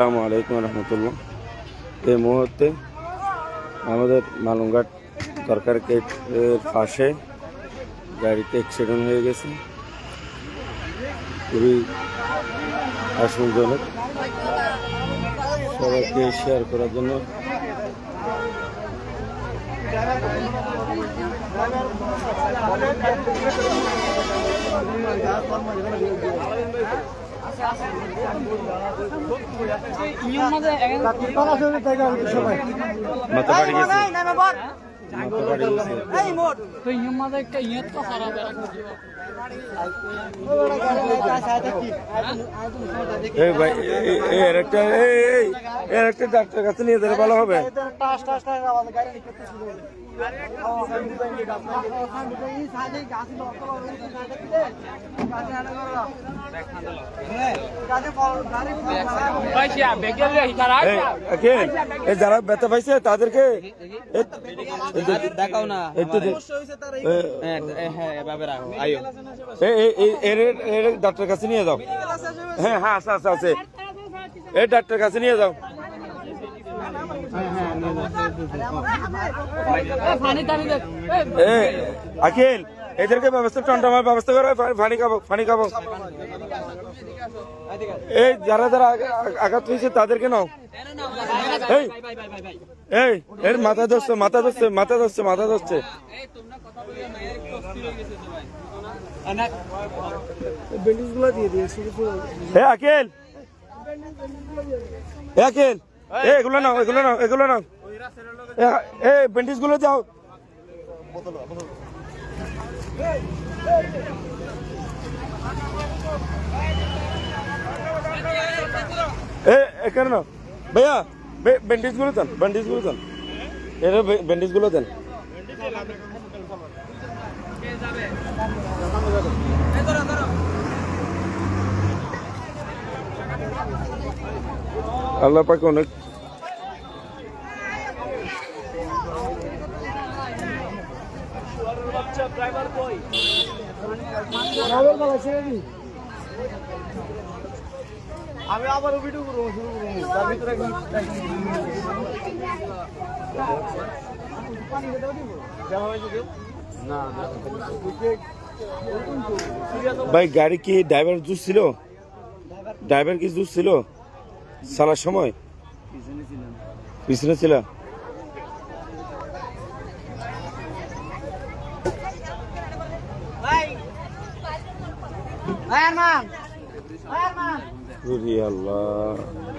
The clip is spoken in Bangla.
আসসালামু আলাইকুম রহমতুল্লাহ। এই মুহূর্তে আমাদের মালুমঘাট সরকার গেটের পাশে গাড়িতে অ্যাক্সিডেন্ট হয়ে গেছে, খুবই আশঙ্কাজনক। সবাইকে শেয়ার করার জন্য মাথা পাড়ি গেছে, একটা ডাক্তার কাছে নিয়ে যেতে ভালো হবে। যারা ব্যথা পাইছে তাদেরকে দেখাও না, ডাক্তার কাছে নিয়ে যাও। হ্যাঁ হ্যাঁ আছে আছে আছে, এই ডাক্তার কাছে নিয়ে যাও। আখিল এদেরকে ব্যবস্থা টন্টামার ব্যবস্থা করো, পানি খাবো পানি খাবো। এই যারা যারা আঘাত হয়েছে তাদেরকে নাও। এই এই এর মাথা ধরছে মাথা ধরছে মাথা ধরছে মাথা ধরছে। আখিল আখিল এগুলো নাও এগুলো নাও এগুলো নাও, এই ব্যান্ডেজ গুলো যাও। এখানে নাও ভাইয়া, ব্যান্ডেজ গুলো দেন, ব্যান্ডেজ গুলো দেন, এর ব্যান্ডেজ গুলো দেন। আল্লাহ পাক অনেক আমি আবার ভিডিও করবো, শুরু করবো তার ভিতরে ভাই গাড়ি কি ড্রাইভার জুস ছিল? ড্রাইভার কি জুস ছিল চালার সময়? পিছনে ছিল। আল্লাহ